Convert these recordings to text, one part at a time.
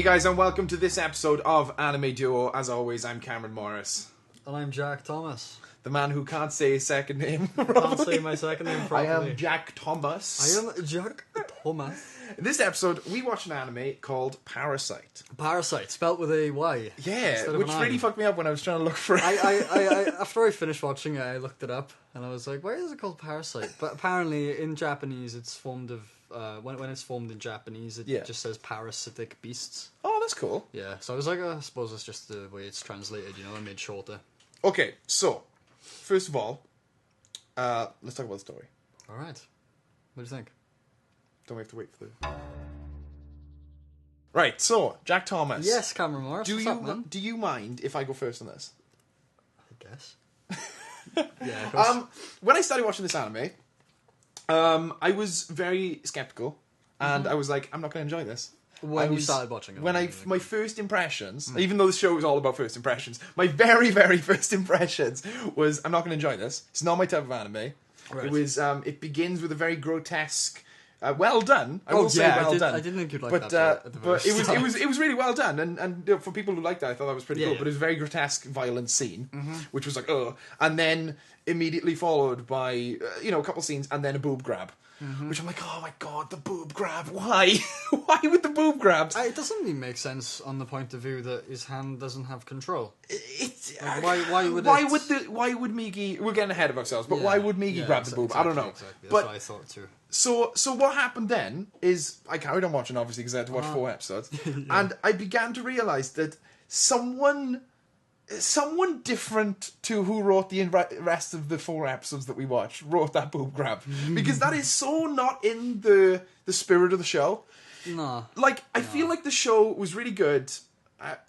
guys, and welcome to this episode of Anime Duo. As always, I'm Cameron Morris. And I'm Jack Thomas. The man who can't say his second name. Can't say my second name properly. I am Jack Thomas. I am Jack Thomas. In this episode, we watch an anime called Parasyte. Parasyte, spelt with a Y. Yeah, which really fucked me up when I was trying to look for it. After I finished watching it, I looked it up, and I was like, why is it called Parasyte? But apparently, in Japanese, it's formed of... when it's formed in Japanese, it just says parasitic beasts. Oh, that's cool. Yeah, so I was like, I suppose it's just the way it's translated, and made shorter. Okay, so, first of all, let's talk about the story. Alright. What do you think? Don't we have to wait for the... Right, so, Jack Thomas. Yes, Cameron Morris. Do you mind if I go first on this? I guess. Yeah, of course. When I started watching this anime, I was very skeptical, and I was like, I'm not going to enjoy this. When you started watching it? My first impressions, even though the show was all about first impressions, my very, very first impressions was, I'm not going to enjoy this. It's not my type of anime. Right. It was, it begins with a very grotesque, well done. I will say well done. I didn't think you'd like but, that. But it was really well done, and for people who liked that, I thought that was pretty cool. Yeah. But it was a very grotesque, violent scene, which was like, and then immediately followed by a couple scenes, and then a boob grab. Which I'm like, oh my god, the boob grab! Why? Why would the boob grabs? It doesn't really make sense on the point of view that his hand doesn't have control. Why would Migi? We're getting ahead of ourselves, but why would Migi grab the boob? Exactly, I don't know. Exactly. That's but what I thought too. So what happened then is I carried on watching, obviously, because I had to watch 4 episodes, and I began to realise that someone different to who wrote the rest of the 4 episodes that we watched wrote that boob grab, because that is so not in the spirit of the show. No, I feel like the show was really good, at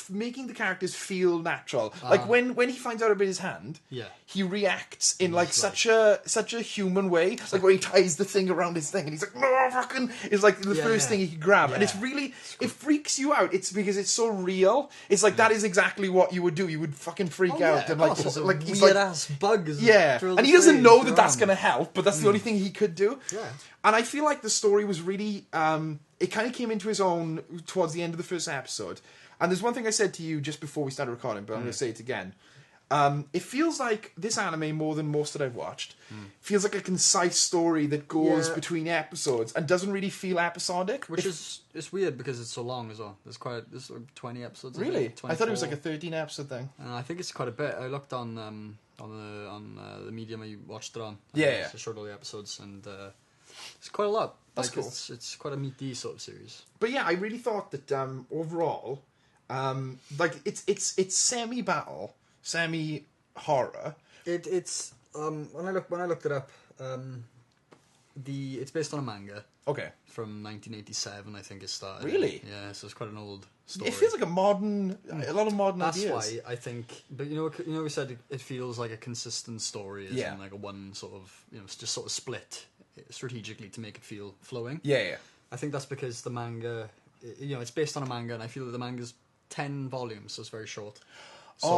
making the characters feel natural. Like when he finds out about his hand, he reacts in such a human way. Like when he ties the thing around his thing, and he's like, "No, fucking!" It's like the first thing he could grab, and it's really it freaks you out. It's because it's so real. It's like that is exactly what you would do. You would fucking freak out and he's weird ass bugs. And he doesn't know that that's going to help, but that's the only thing he could do. Yeah, and I feel like the story was really it kind of came into his own towards the end of the first episode. And there's one thing I said to you just before we started recording, but I'm going to say it again. It feels like this anime, more than most that I've watched, feels like a concise story that goes between episodes and doesn't really feel episodic. Which is weird because it's so long as well. There's like 20 episodes. Really? I thought it was like a 13 episode thing. I think it's quite a bit. I looked on the medium I watched it on. I showed all the episodes, and it's quite a lot. That's cool. It's quite a meaty sort of series. But yeah, I really thought that overall, it's semi-battle, semi-horror. It's when I looked it up, it's based on a manga. Okay. From 1987, I think it started. Really? Yeah, so it's quite an old story. It feels like a lot of modern That's ideas. why I think, but we said it feels like a consistent story, isn't like a one sort of, just sort of split strategically to make it feel flowing. Yeah. I think that's because the manga, it's based on a manga, and I feel that the manga's 10 volumes, so it's very short. So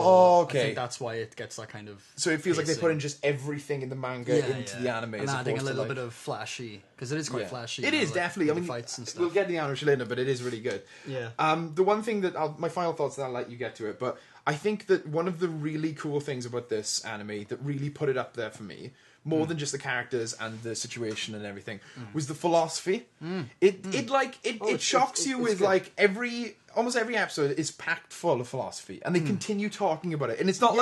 okay. I think that's why it gets that kind of... So it feels like they put in just everything in the manga into the anime. And adding a little bit of flashy, because it is quite flashy. It is, definitely. I mean, fights and stuff. We'll get the animation later, but it is really good. Yeah. The one thing that... my final thoughts, then I'll let you get to it, but I think that one of the really cool things about this anime that really put it up there for me, more than just the characters and the situation and everything, was the philosophy. It shocks you with good. Almost every episode is packed full of philosophy, and they continue talking about it. And it's not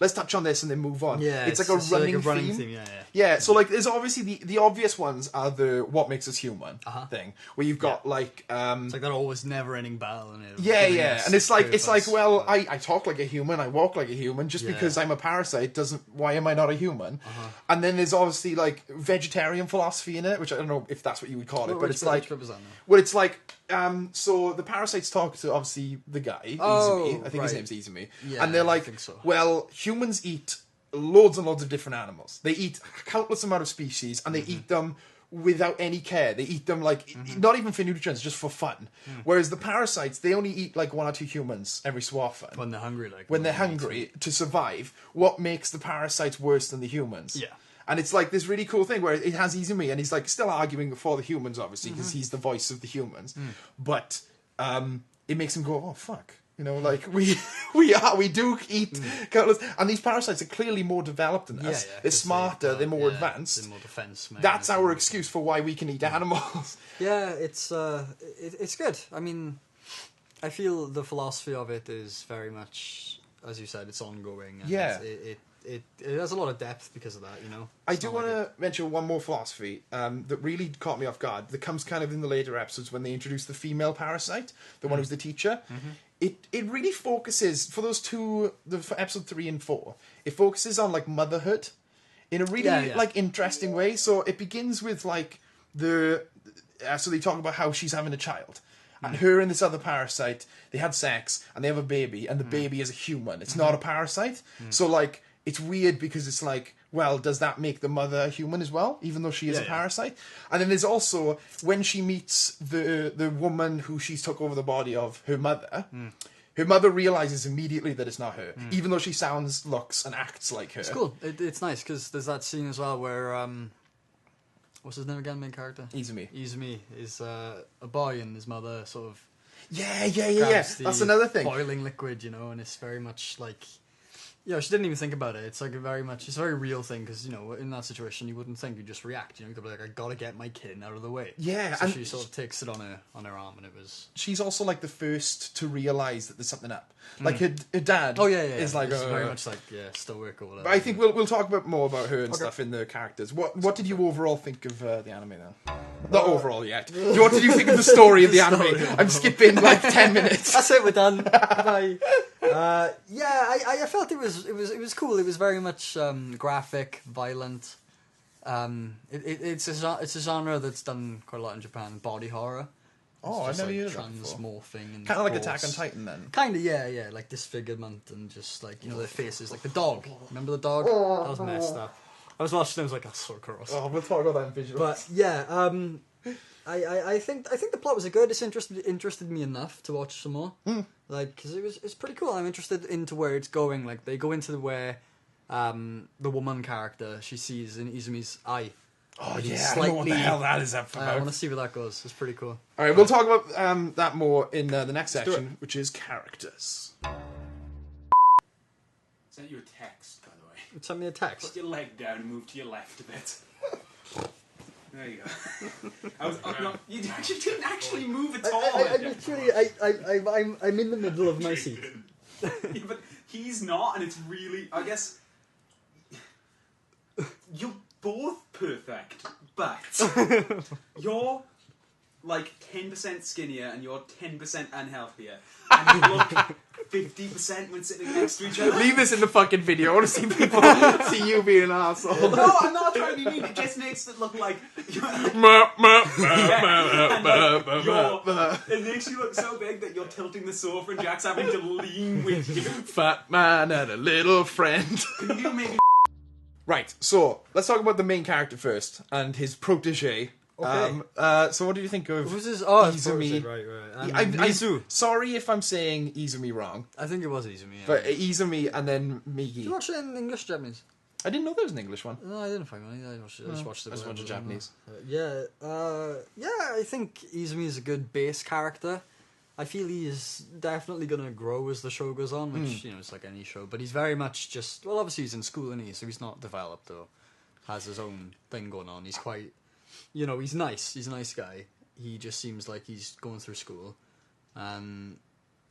let's touch on this and then move on. Yeah, it's like a running theme. Yeah. So there's obviously the obvious ones are the what makes us human thing, where you've got it's like that always never-ending battle. And and it's like well, I talk like a human, I walk like a human. Just because I'm a parasite doesn't. Why am I not a human? And then there's obviously vegetarian philosophy in it, which I don't know if that's what you would call it, but it's like, well, it's like. So the parasites talk to obviously the guy, Izumi. I think his name's Izumi. Yeah, and they're like, well, humans eat loads and loads of different animals. They eat countless amount of species, and they eat them without any care. They eat them not even for nutrients, just for fun. Whereas the parasites, they only eat 1 or 2 humans every so often. When they're hungry, to survive. What makes the parasites worse than the humans? Yeah. And it's like this really cool thing where it has Izumi, and he's like still arguing for the humans, obviously, because he's the voice of the humans. But it makes him go, oh fuck, you know, like we do eat countless, and these parasites are clearly more developed than us. They're smarter, they're more advanced. They're more defense. That's our excuse for why we can eat animals. Yeah, it's good. I mean, I feel the philosophy of it is very much, as you said, it's ongoing. And it has a lot of depth because of that, you know. I do want to mention one more philosophy that really caught me off guard. That comes kind of in the later episodes when they introduce the female parasite, the one who's the teacher. It really focuses for those two, for episode 3 and 4. It focuses on like motherhood in a really like interesting way. So it begins with like so they talk about how she's having a child. And her and this other parasite, they had sex and they have a baby, and the baby is a human. It's not a parasite. So like, it's weird because it's like, well, does that make the mother a human as well, even though she is a parasite? And then there's also, when she meets the woman who she's took over the body of, her mother realizes immediately that it's not her, even though she sounds, looks, and acts like her. It's cool. It's nice because there's that scene as well where, what's his name again, main character? Izumi. Izumi is a boy, and his mother sort of... Yeah. That's another thing. Boiling liquid, you know, and it's very much like... You know, she didn't even think about it. It's like it's a very real thing because, you know, in that situation you wouldn't think, you'd just react. You know, you'd be like, I gotta get my kid out of the way. Yeah, so and she sort of takes it on her arm, and it was. She's also like the first to realize that there's something up. Like her dad. Oh is like very much like stoic or whatever. But I think we'll talk about more about her and stuff in the characters. What did you overall think of the anime then? Not overall yet. What did you think of the story of the anime? I'm skipping like 10 minutes. That's it. We're done. Bye. I felt it was cool. It was very much graphic, violent. It's a genre that's done quite a lot in Japan. Body horror. Oh, I've never heard of that transmorphing and kind of like Attack on Titan then. Kind of, yeah, like disfigurement and just like, you know, their faces, like the dog. Remember the dog? That was messed up. I was watching it, I was like, that's so gross. Oh, we'll talk about that in visual. But yeah, I think the plot was good. It's interested me enough to watch some more. Like, because it's pretty cool. I'm interested into where it's going. Like, they go into where the woman character, she sees in Izumi's eye. Oh yeah, I don't know what the hell that is up about. I want to see where that goes. It's pretty cool. All right, we'll talk about that more in the next section, which is characters. Sent you a text, by the way. Send me a text. Put your leg down and move to your left a bit. There you go. You didn't actually move at all. I'm in the middle of my seat. Yeah, but he's not, and it's really. I guess you're both perfect, but you're like 10% skinnier and you're 10% unhealthier, and you look 50% when sitting next to each other. Leave this in the fucking video. I want to see people see you being an asshole. No, I'm not trying to be mean. It just makes it look like it makes you look so big that you're tilting the sofa and Jack's having to lean with you. Fat man and a little friend. Can you maybe? Right, so let's talk about the main character first and his protege. Okay. So what do you think of Who's his? Izumi? Right. I'm sorry if I'm saying Izumi wrong. I think it was Izumi. Yeah. But Izumi and then Migi. Did you watch it in English or Japanese? I didn't know there was an English one. No, I didn't find one. I just watched it. Japanese. I think Izumi is a good base character. I feel he is definitely going to grow as the show goes on, which, you know, it's like any show. But he's very much just... Well, obviously he's in school, isn't he? So he's not developed or has his own thing going on. He's quite... You know, he's nice. He's a nice guy. He just seems like he's going through school. And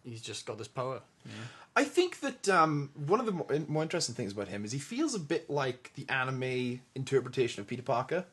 he's just got this power. You know? I think that one of the more interesting things about him is he feels a bit like the anime interpretation of Peter Parker.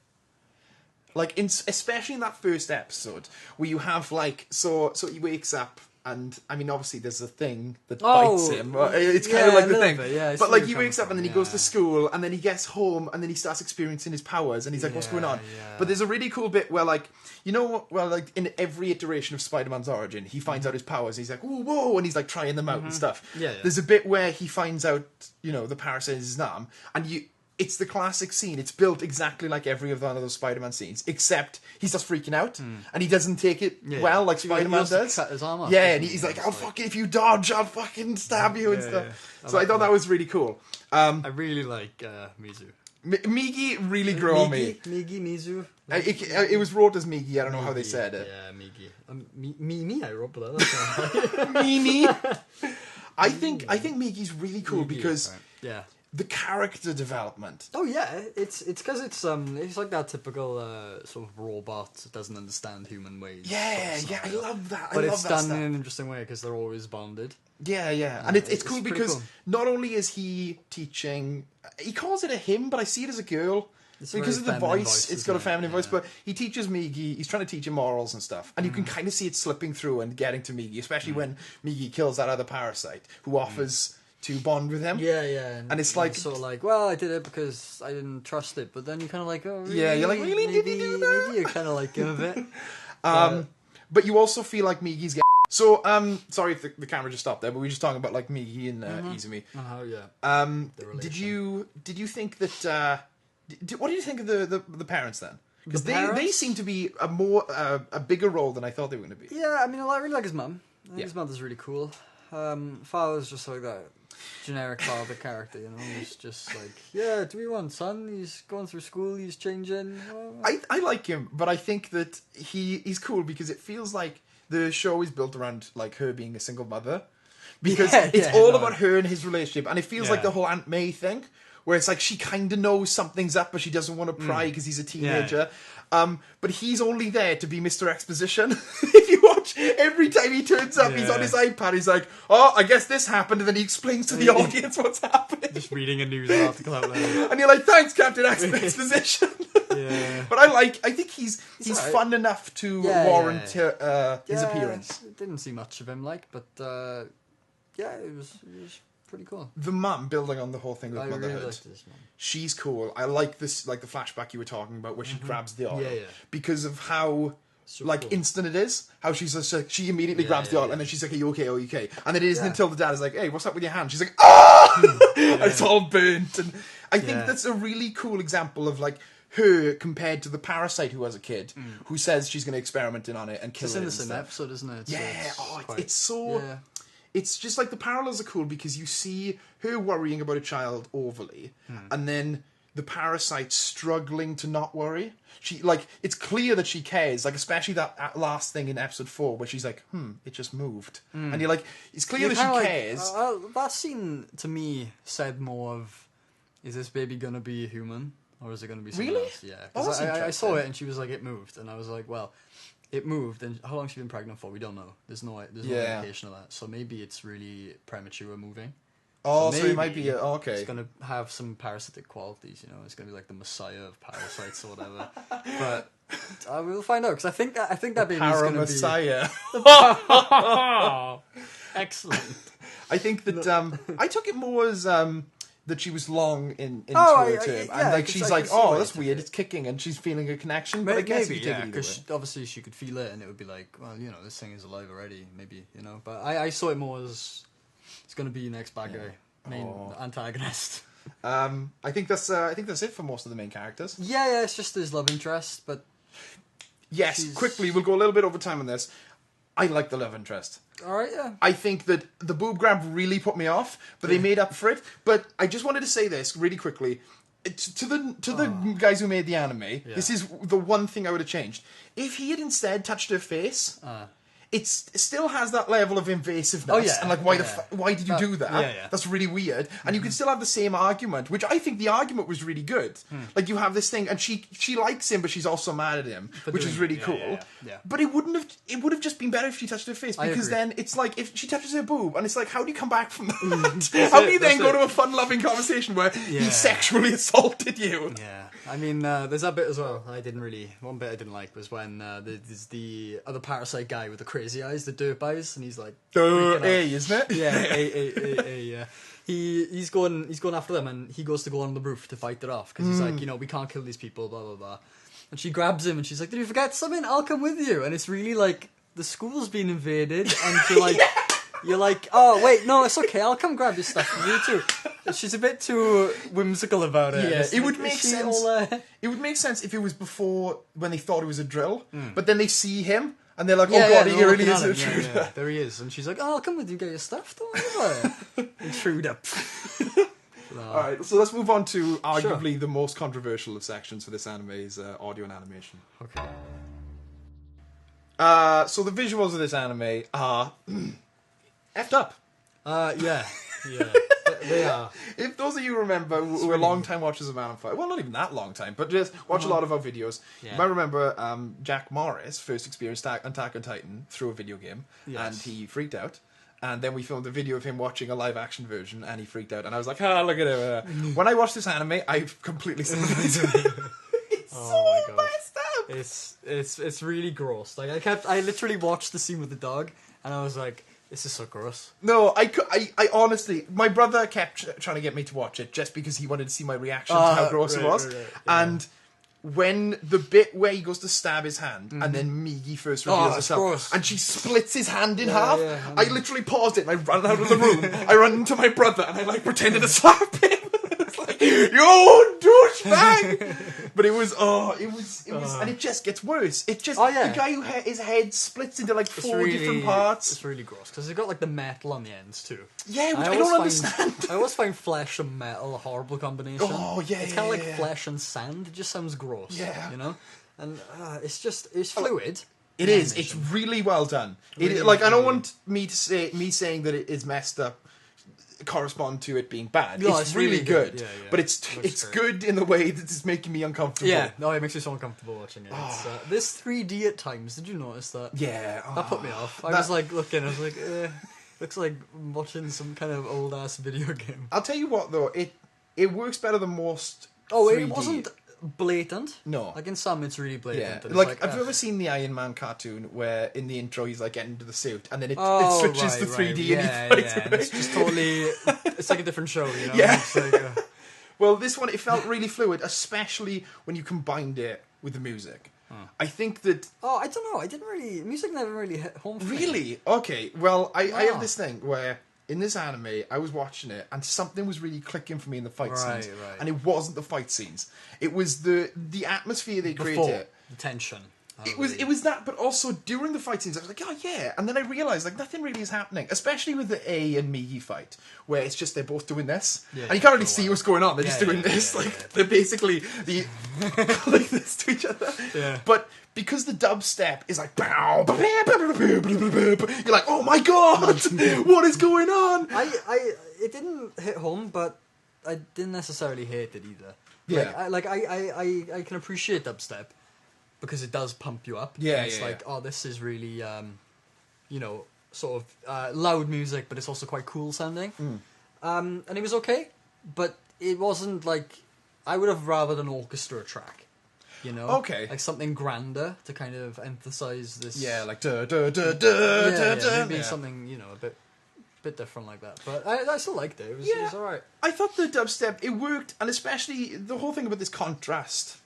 Like, especially in that first episode, where you have, like, so he wakes up, and, I mean, obviously there's a thing that bites him. It's kind of like the thing. But, like, he wakes up, and then he goes to school, and then he gets home, and then he starts experiencing his powers, and he's like, what's going on? But there's a really cool bit where, like, you know, well, like, in every iteration of Spider-Man's origin, he finds out his powers, and he's like, ooh, whoa, and he's, like, trying them out and stuff. There's a bit where he finds out, you know, the parasite is his arm, and it's the classic scene. It's built exactly like every other one of those Spider-Man scenes, except he's just freaking out, and he doesn't take it well like Spider-Man does. Cut his arm off, and he's like, if you dodge, I'll fucking stab you and stuff. So I thought that was really cool. I really like Mizu. Migi really grew on me. Mizu. It was wrote as Migi. I don't know how they said it. Yeah, Migi. Mimi, I wrote that. Mimi. I think Migi's really cool because right. Yeah. the character development. Oh yeah, it's because it's like that typical sort of robot that doesn't understand human ways. Yeah, I love that. But I love it's that done stuff. in an interesting way because they're always bonded. Yeah, and it's cool it's pretty because cool. not only is he teaching, he calls it a him, but I see it as a girl. It's Because of the feminine voice, it's isn't got a it? feminine voice, Yeah. but he teaches Migi, he's trying to teach him morals and stuff, and you can kind of see it slipping through and getting to Migi, especially when Migi kills that other parasite, who offers to bond with him. Yeah, And it's like- sort of like, well, I did it because I didn't trust it, but then you're kind of like, oh, really? Yeah, you're like, really? Did Maybe, he do that? maybe you kind of like him a bit. But you also feel like Migi's getting... So, sorry if the camera just stopped there, but we were just talking about like Migi and Izumi. Oh yeah. Did relation. you think that... what do you think of the parents then? Because The they parents? seem to be a bigger role than I thought they were going to be. Yeah, I mean, I really like his mum. I think Yeah. his mother's really cool. Father's just like that generic father character, you know. He's just like, yeah, do we want son? He's going through school. He's changing. I like him, but I think that he's cool because it feels like the show is built around like her being a single mother. Because it's all about her and his relationship, and it feels like Yeah. the whole Aunt May thing, where it's like she kind of knows something's up, but she doesn't want to pry because he's a teenager. But he's only there to be Mr. Exposition. If you watch, every time he turns up, he's on his iPad, he's like, oh, I guess this happened, and then he explains to the audience what's happening. Just reading a news article out loud. And you're like, thanks, Captain Exposition. Yeah. But I think he's alright. fun enough to Yeah, warrant yeah. his appearance. Didn't see much of him, but yeah, it was pretty cool. The mum, building on the whole thing with I motherhood, really liked this one. she's cool. I like this, like the flashback you were talking about where she grabs the oil. Yeah, yeah. Because of how So like cool. instant it is. How she's just like, she immediately Yeah, grabs the yeah, oil yeah. and then she's like, are you okay? Are you okay? And then it isn't Yeah. until the dad is like, hey, what's up with your hand? She's like, ah! And it's all burnt. And I think Yeah. that's a really cool example of like her compared to the parasite who has a kid who says she's going to experiment in on it and kill It's it in the and same stuff. episode, isn't it? Yeah, quite- it's so... Yeah. It's just like the parallels are cool because you see her worrying about a child overly, and then the parasite struggling to not worry. She like it's clear that she cares, like especially that last thing in episode 4 where she's like, it just moved, and you're like, it's clear that she cares. That scene to me said more of, is this baby gonna be a human or is it gonna be something Really? else? Yeah, Oh, because that's I saw interesting. it and she was like, it moved, and I was like, well, it moved, and how long she been pregnant for? We don't know. There's no Yeah. indication of that. So maybe it's really premature moving. Oh, So so it might maybe be okay. It's gonna have some parasitic qualities, you know. It's gonna be like the messiah of parasites or whatever. But we'll find out because I think that baby's gonna be Paramessiah. excellent. I think that I took it more as that she was long into Oh, her I- term, yeah, and like I she's could like, see oh, why that's you weird. took It's kicking, and she's feeling a connection. But I Maybe, guess you could take yeah, it either because way. obviously she could feel it, and it would be like, well, you know, this thing is alive already, maybe, you know. But I saw it more as it's going to be next bad guy, main antagonist. I think that's it for most of the main characters. Yeah, it's just his love interest, but Yes, She's- quickly, we'll go a little bit over time on this. I like the love interest. all right, yeah. I think that the boob grab really put me off, but they made up for it. But I just wanted to say this really quickly. To the guys who made the anime, this is the one thing I would have changed. If he had instead touched her face, it still has that level of invasiveness. Oh, yeah. And like, why Yeah. why did you do that? yeah. That's really weird. And you can still have the same argument, which I think the argument was really good. Like, you have this thing, and she likes him, but she's also mad at him, which is doing- really yeah, cool. yeah. But it would have just been better if she touched her face, I because agree. then it's like, if she touches her boob, and it's like, how do you come back from that? How do you then that's go it. to a fun-loving conversation where he Yeah. sexually assaulted you? Yeah, I mean, there's that bit as well. One bit I didn't like was when there's the other parasite guy with the crazy eyes, the derp eyes, and he's like, freaking out. Isn't it? Yeah, yeah. He's going after them, and he goes to go on the roof to fight it off because he's like, you know, we can't kill these people, blah blah blah. And she grabs him, and she's like, "Did you forget something? I'll come with you." And it's really like the school's been invaded, and you're like. You're like, oh wait, no, it's okay. I'll come grab your stuff from you too. She's a bit too whimsical about it. Yeah, It's it would like, make is she sense. all, It would make sense if it was before when they thought it was a drill, but then they see him and they're like, "Oh Yeah, god, yeah, he really they're is looking a at him. intruder." Yeah, there he is, and she's like, "Oh, I'll come with you, get your stuff, don't worry about it." Intruder. All right, so let's move on to arguably the most controversial of sections for this anime is audio and animation. Okay. So the visuals of this anime are effed up. Yeah. They are. If those of you remember who are long-time watchers of Anime Fight, well, not even that long time, but just watch a lot of our videos, you might remember Jack Morris first experienced Attack on Titan through a video game, and he freaked out. And then we filmed a video of him watching a live-action version, and he freaked out. And I was like, look at him. When I watched this anime, I completely sympathized with him. It's so messed up. It's really gross. Like I literally watched the scene with the dog, and I was like, this is so gross. No, I honestly, my brother kept trying to get me to watch it just because he wanted to see my reaction to how gross it was. Right. And when the bit where he goes to stab his hand, and then Migi first reveals herself, and she splits his hand in half, I literally paused it and I ran out of the room. I ran into my brother and I pretended to slap him. It's like, yo, douchebag! But it was, and it just gets worse. It just, the guy who his head splits into like four different parts. It's really gross, because they've got like the metal on the ends too. Yeah, which I don't understand. I always find flesh and metal a horrible combination. Oh, yeah, it's kind of like flesh and sand. It just sounds gross. Yeah. You know? And it's fluid. It is. It's really well done. Really, I don't want me saying that it is messed up correspond to it being bad. No, it's really good. Yeah. But it's good in the way that it's making me uncomfortable. Yeah, no, it makes me so uncomfortable watching it. This 3D at times, did you notice that? Yeah. That put me off. I was like looking, I was like, looks like watching some kind of old ass video game. I'll tell you what though, it works better than most 3D. It wasn't blatant. No. Like in some it's really blatant. Yeah. Like have you ever seen the Iron Man cartoon where in the intro he's like getting into the suit and then it switches to 3D and he fights away? It's just totally it's like a different show, you know? Yeah. It's like, well, this one, it felt really fluid, especially when you combined it with the music. I think that... I don't know. Music never really hit home for me. Really? Okay. Well, I have this thing where in this anime, I was watching it and something was really clicking for me in the fight scenes. Right. And it wasn't the fight scenes. It was the atmosphere they created. The tension. It was that, but also during the fight scenes, I was like, oh yeah, and then I realised like nothing really is happening, especially with the A and Migi fight, where it's just they're both doing this, and you can't really see what's going on. They're just doing this, they're basically like this to each other. Yeah. But because the dubstep is like, bow, you're like, oh my god, what is going on? It didn't hit home, but I didn't necessarily hate it either. Yeah. I can appreciate dubstep. Because it does pump you up. Yeah, it's this is really, sort of loud music, but it's also quite cool sounding. And it was okay, but it wasn't like... I would have rather an orchestra track, you know? Okay. Like something grander to kind of emphasize this... Yeah, like da-da-da-da-da-da. Maybe something, a bit different like that. But I still liked it. It was alright. I thought the dubstep, it worked, and especially the whole thing about this contrast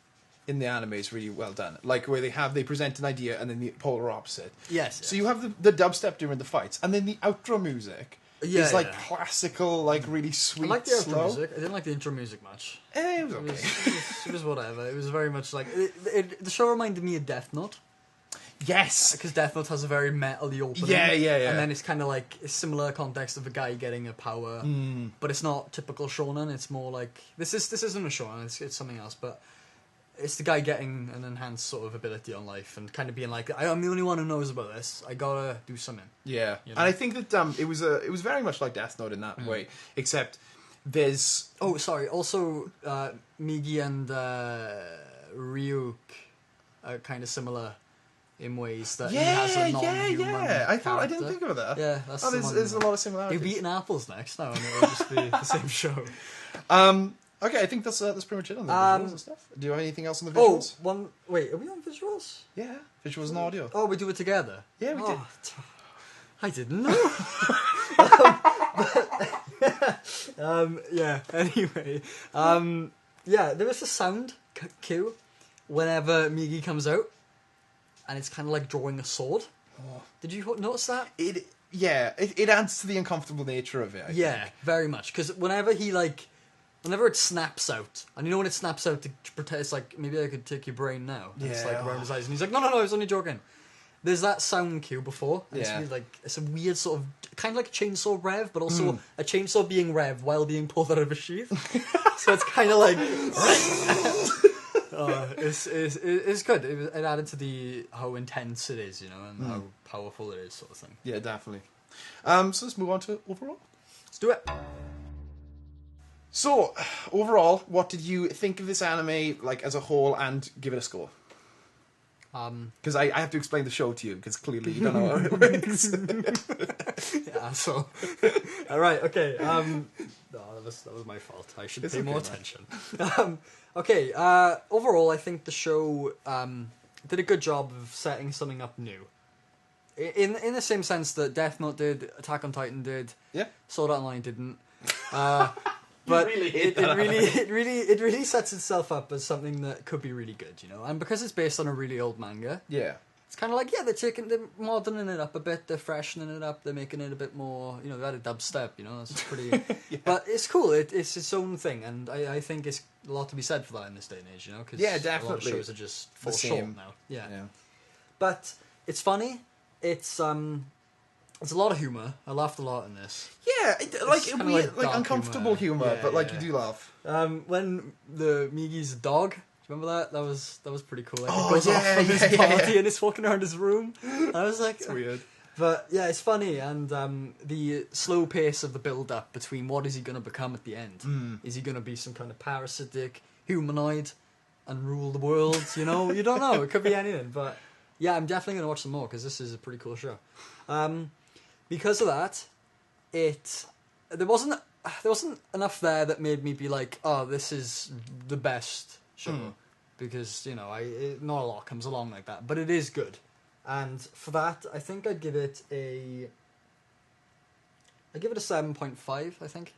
in the anime is really well done. Like where they present an idea and then the polar opposite. Yes. So you have the dubstep during the fights, and then the outro music is like classical, like really sweet. I like the outro music. I didn't like the intro music much. It was okay. It was whatever. It was very much like the show reminded me of Death Note. Yes, because Death Note has a very metal-y opening. Yeah. And then it's kind of like a similar context of a guy getting a power, but it's not typical shonen. It's more like this isn't a shonen. It's something else, but. It's the guy getting an enhanced sort of ability on life and kind of being like, I'm the only one who knows about this. I gotta do something. Yeah, and I think that it was very much like Death Note in that way, except there's... Oh, sorry. Also, Migi and Ryuk are kind of similar in ways that he has a non-human I didn't think of that. Yeah, that's there's a lot of similarities. They've eaten apples next now, and it'll just be the same show. Okay, I think that's pretty much it on the visuals and stuff. Do you have anything else on the visuals? Wait, are we on visuals? Yeah, visuals and audio. Oh, we do it together? Yeah, we did. I didn't know. Anyway. There is a sound cue whenever Migi comes out, and it's kind of like drawing a sword. Oh. Did you notice that? It adds to the uncomfortable nature of it, I think. Very much, because whenever it snaps out, and when it snaps out to protect, it's like, maybe I could take your brain now. And it's like around his eyes, and he's like, no, I was only joking. there's that sound cue before. And Yeah. it's really it's a weird sort of kind of like a chainsaw rev, but also a chainsaw being revved while being pulled out of a sheath. So it's kind of like it's good. It added to how intense it is, and how powerful it is, sort of thing. Yeah, definitely. So let's move on to overall. Let's do it. So, overall, what did you think of this anime, like, as a whole, and give it a score? Because I have to explain the show to you, because clearly you don't know how it works. Yeah, so... Alright, okay. No, that was my fault. I should pay more attention. Okay, overall, I think the show did a good job of setting something up new. In the same sense that Death Note did, Attack on Titan did, Yeah. Sword Art Online didn't. But it really sets itself up as something that could be really good, and because it's based on a really old manga, Yeah. it's kind of like they're moderning it up a bit, they're freshening it up, they're making it a bit more, they added dubstep, that's pretty. Yeah. But it's cool. It's its own thing, and I think it's a lot to be said for that in this day and age, because Yeah, a lot of definitely. shows are just The fall same. short now. Yeah. Yeah. But it's funny. It's a lot of humor. I laughed a lot in this. Yeah, like kinda weird, like dark uncomfortable humor, humor. Yeah, but like yeah. you do laugh. When the Migi's dog, do you remember that? That was pretty cool. Like, Oh, it goes off yeah, from his yeah, party yeah. and it's walking around his room. I was like, It's weird. But yeah, it's funny, and the slow pace of the build-up between what is he going to become at the end. Is he going to be some kind of parasitic humanoid and rule the world? You don't know. It could be anything. But yeah, I'm definitely going to watch some more because this is a pretty cool show. Because of that, there wasn't enough there that made me be like, oh, this is the best show. Because not a lot comes along like that, but it is good. And for that, I think I'd give it a 7.5. I think.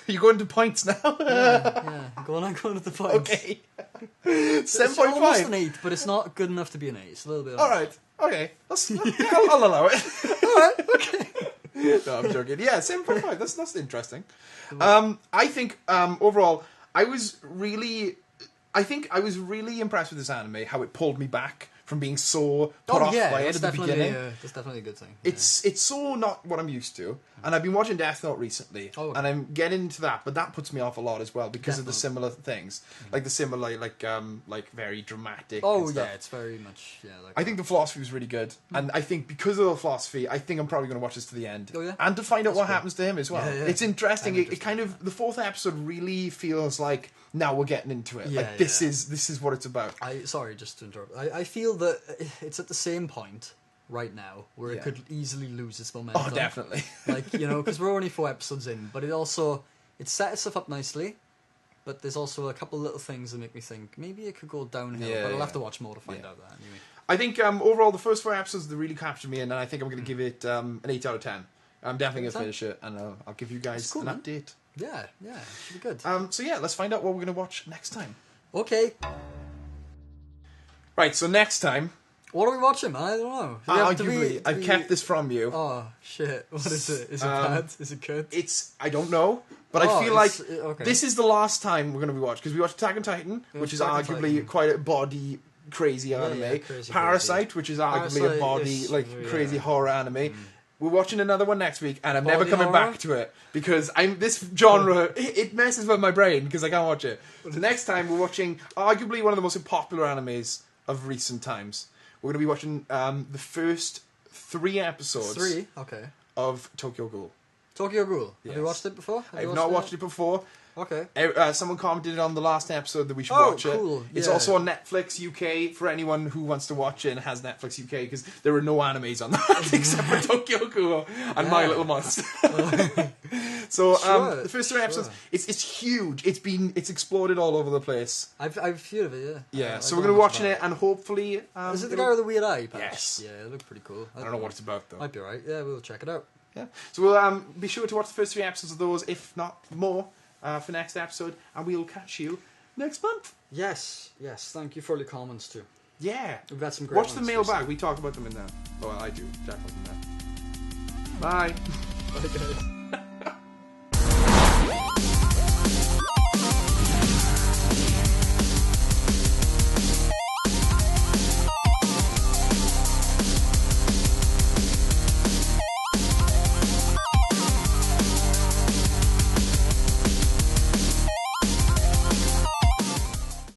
You going to points now? Yeah. Go on, I'm going to the points. Okay. It's almost 7.5. an 8, but it's not good enough to be an 8. It's a little bit. All right. Okay. I'll allow it. All right. Okay. No, I'm joking. Yeah, 7.5. That's interesting. I think overall, I was really impressed with this anime. How it pulled me back from being so put off by it at the beginning. That's definitely a good thing. It's so not what I'm used to, and I've been watching Death Note recently, and I'm getting into that, but that puts me off a lot as well because of the similar things, like the similar like very dramatic. Oh and stuff. yeah, it's very much Like I think the philosophy was really good, and I think because of the philosophy, I think I'm probably going to watch this to the end, Oh, yeah? and to find out what happens to him as well. Yeah, yeah. It's interesting. I'm It kind of the fourth episode really feels like now we're getting into it. Yeah, like this is what it's about. Sorry, just to interrupt. I feel that it's at the same point right now where it could easily lose its momentum. Oh, definitely. Because we're only 4 episodes in, but it set itself up nicely. But there's also a couple little things that make me think maybe it could go downhill. Yeah, but I'll yeah. have to watch more to find out that anyway. I think overall the first 4 episodes that really captured me, and I think I'm going to give it an 8 out of 10. I'm definitely going to finish it, and I'll give you guys cool, an man. update. Yeah, should be good. So yeah, let's find out what we're going to watch next time. Okay. Right, so next time, What are we watching, man? I don't know. arguably, I've kept this from you. Oh, shit. What is it? Is it bad? Is it good? I don't know, but I feel like okay. this is the last time we're going to be watching, because we watched Attack on Titan, which is Attack on arguably Titan. quite a body crazy anime. yeah, crazy, Parasite, which is arguably a Parasite body is- crazy yeah. horror anime. We're watching another one next week, and I'm never Body coming horror? back to it because this genre it messes with my brain because I can't watch it. So next time we're watching arguably one of the most popular animes of recent times. We're going to be watching the first 3 episodes 3? Okay. of Tokyo Ghoul. Tokyo Ghoul. Have you Yes. watched it before? I've not watched it before. Okay. Someone commented on the last episode that we should Oh, watch it. cool. It's Yeah. also on Netflix UK for anyone who wants to watch it and has Netflix UK because there are no animes on that except for Tokyo Ghoul and My Little Monster. So Sure, the first 3 episodes, sure. it's huge. It's exploded all over the place. I've heard of it, yeah. Yeah, I so don't we're gonna know be much watching about it and hopefully. Is it the it'll- guy with the weird eye? Perhaps? Yes. Yeah, it looked pretty cool. I don't know what it's about though. Might be alright. Yeah, we'll check it out. Yeah. So we'll be sure to watch the first 3 episodes of those, if not more, for next episode, and we'll catch you next month. Yes. Thank you for the comments too. Yeah. We've got some great Watch the ones mailbag. We talk about them in there. Well, I do. Jack wasn't there. Bye. recently. Bye, guys.